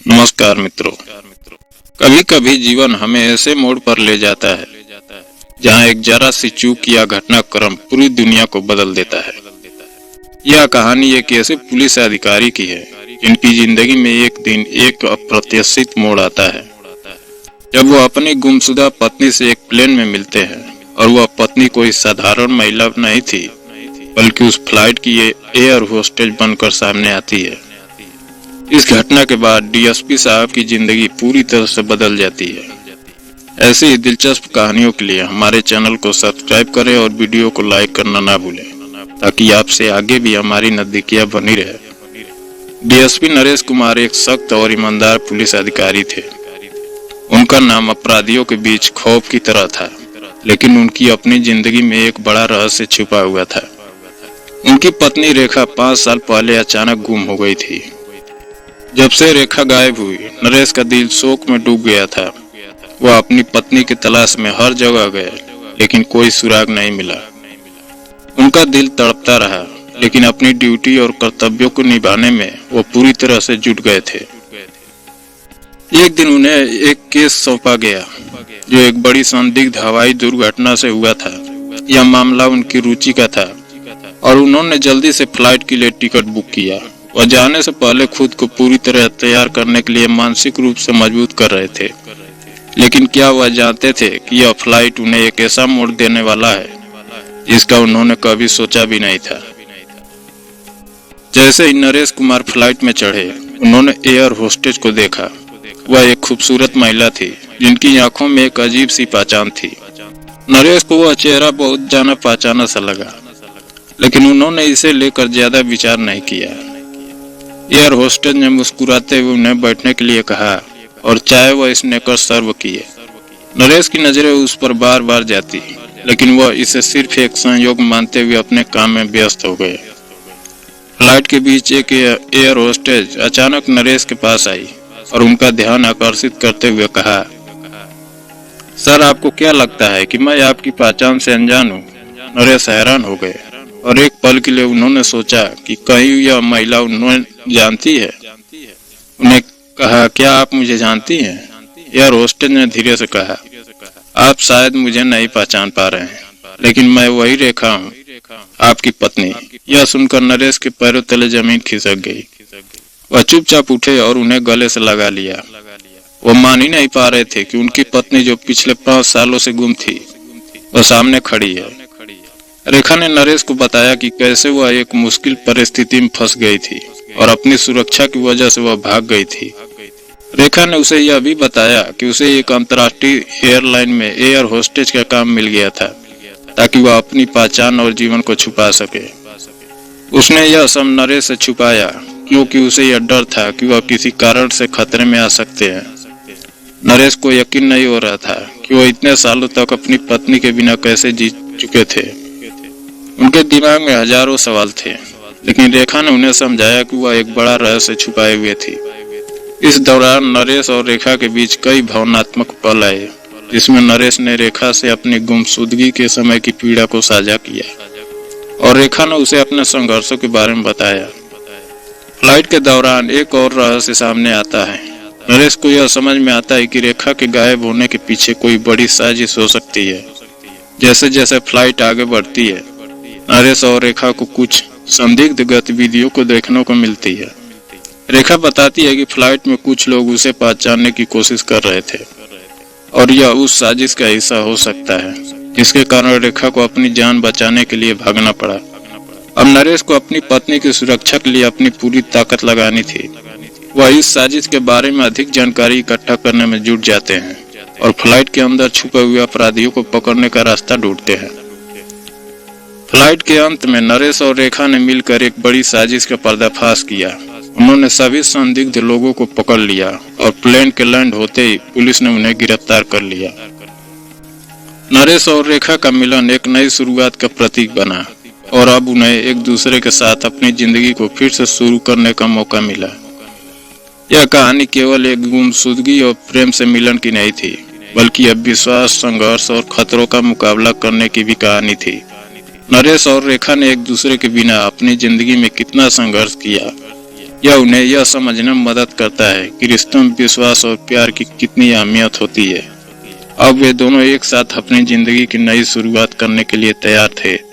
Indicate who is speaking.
Speaker 1: नमस्कार मित्रों। कभी कभी जीवन हमें ऐसे मोड़ पर ले जाता है जहां एक जरा सी चूक या घटनाक्रम पूरी दुनिया को बदल देता है। यह कहानी एक ऐसे पुलिस अधिकारी की है जिनकी जिंदगी में एक दिन एक अप्रत्याशित मोड़ आता है जब वो अपनी गुमशुदा पत्नी से एक प्लेन में मिलते हैं और वह पत्नी कोई साधारण महिला नहीं थी बल्कि उस फ्लाइट की एयर होस्टेज बनकर सामने आती है। इस घटना के बाद डीएसपी साहब की जिंदगी पूरी तरह से बदल जाती है। ऐसी ही दिलचस्प कहानियों के लिए हमारे चैनल को सब्सक्राइब करें और वीडियो को लाइक करना ना भूलें ताकि आपसे आगे भी हमारी नजदीकियां बनी रहे। डीएसपी नरेश कुमार एक सख्त और ईमानदार पुलिस अधिकारी थे। उनका नाम अपराधियों के बीच खौफ की तरह था, लेकिन उनकी अपनी जिंदगी में एक बड़ा रहस्य छुपा हुआ था। उनकी पत्नी रेखा 5 साल पहले अचानक गुम हो गई थी। जब से रेखा गायब हुई, नरेश का दिल शोक में डूब गया था। वह अपनी पत्नी की तलाश में हर जगह गए, लेकिन कोई सुराग नहीं मिला। उनका दिल तड़पता रहा, लेकिन अपनी ड्यूटी और कर्तव्यों को निभाने में वो पूरी तरह से जुट गए थे। एक दिन उन्हें एक केस सौंपा गया जो एक बड़ी संदिग्ध हवाई दुर्घटना से हुआ था। यह मामला उनकी रुचि का था और उन्होंने जल्दी से फ्लाइट के लिए टिकट बुक किया। वह जाने से पहले खुद को पूरी तरह तैयार करने के लिए मानसिक रूप से मजबूत कर रहे थे, लेकिन क्या वह जानते थे कि यह फ्लाइट उन्हें एक ऐसा मोड़ देने वाला है जिसका उन्होंने कभी सोचा भी नहीं था। जैसे ही नरेश कुमार फ्लाइट में चढ़े, उन्होंने एयर होस्टेज को देखा। वह एक खूबसूरत महिला थी जिनकी आंखों में एक अजीब सी पहचान थी। नरेश को वह चेहरा बहुत जाना पहचाना सा लगा, लेकिन उन्होंने इसे लेकर ज्यादा विचार नहीं किया। एयर होस्टेज ने मुस्कुराते हुए उन्हें बैठने के लिए कहा और चाय व स्नैकर सर्व किए। नरेश की नजरें उस पर बार बार जाती, लेकिन वह इसे सिर्फ एक संयोग मानते हुए अपने काम में व्यस्त हो गए। फ्लाइट के बीच एक एयर होस्टेज अचानक नरेश के पास आई और उनका ध्यान आकर्षित करते हुए कहा, सर, आपको क्या लगता है कि मैं आपकी पहचान से अनजान हूँ? नरेश हैरान हो गए और एक पल के लिए उन्होंने सोचा कि कहीं यह महिला उन्हें जानती है। उन्हें कहा, क्या आप मुझे जानती हैं? एयर होस्टेज ने धीरे से कहा, आप शायद मुझे नहीं पहचान पा रहे हैं, लेकिन मैं वही रेखा हूँ, आपकी पत्नी। यह सुनकर नरेश के पैरों तले जमीन खिसक गई। वह चुपचाप उठे और उन्हें गले से लगा लिया। वह मान ही नहीं पा रहे थे कि उनकी पत्नी जो पिछले 5 सालों से गुम थी, वह सामने खड़ी है। रेखा ने नरेश को बताया कि कैसे वह एक मुश्किल परिस्थिति में फंस गई थी और अपनी सुरक्षा की वजह से वह भाग गई थी। रेखा ने उसे यह भी बताया कि उसे एक अंतर्राष्ट्रीय एयरलाइन में एयर होस्टेज का काम मिल गया था ताकि वह अपनी पहचान और जीवन को छुपा सके। उसने यह सब नरेश से छुपाया क्योंकि उसे यह डर था कि वह किसी कारण से खतरे में आ सकते हैं। नरेश को यकीन नहीं हो रहा था कि वह इतने सालों तक अपनी पत्नी के बिना कैसे जी चुके थे। उनके दिमाग में हजारों सवाल थे, लेकिन रेखा ने उन्हें समझाया कि वह एक बड़ा रहस्य छुपाए हुए थी। इस दौरान नरेश और रेखा के बीच कई भावनात्मक पल आए, जिसमें नरेश ने रेखा से अपनी गुमशुदगी के समय की पीड़ा को साझा किया और रेखा ने उसे अपने संघर्षों के बारे में बताया। फ्लाइट के दौरान एक और रहस्य सामने आता है। नरेश को यह समझ में आता है कि रेखा के गायब होने के पीछे कोई बड़ी साजिश हो सकती है। जैसे जैसे फ्लाइट आगे बढ़ती है, नरेश और रेखा को कुछ संदिग्ध गतिविधियों को देखने को मिलती है। रेखा बताती है कि फ्लाइट में कुछ लोग उसे पहचानने की कोशिश कर रहे थे और यह उस साजिश का हिस्सा हो सकता है, जिसके कारण रेखा को अपनी जान बचाने के लिए भागना पड़ा। अब नरेश को अपनी पत्नी की सुरक्षा के लिए अपनी पूरी ताकत लगानी थी। वह इस साजिश के बारे में अधिक जानकारी इकट्ठा करने में जुट जाते हैं और फ्लाइट के अंदर छुपे हुए अपराधियों को पकड़ने का रास्ता ढूंढते हैं। फ्लाइट के अंत में नरेश और रेखा ने मिलकर एक बड़ी साजिश का पर्दाफाश किया। उन्होंने सभी संदिग्ध लोगों को पकड़ लिया और प्लेन के लैंड होते ही पुलिस ने उन्हें गिरफ्तार कर लिया। नरेश और रेखा का मिलन एक नई शुरुआत का प्रतीक बना और अब उन्हें एक दूसरे के साथ अपनी जिंदगी को फिर से शुरू करने का मौका मिला। यह कहानी केवल एक गुमशुदगी और प्रेम से मिलन की नहीं थी, बल्कि अब विश्वास, संघर्ष और खतरों का मुकाबला करने की भी कहानी थी। नरेश और रेखा ने एक दूसरे के बिना अपनी जिंदगी में कितना संघर्ष किया यह उन्हें यह समझने में मदद करता है कि रिश्तों में विश्वास और प्यार की कितनी अहमियत होती है। अब वे दोनों एक साथ अपनी जिंदगी की नई शुरुआत करने के लिए तैयार थे।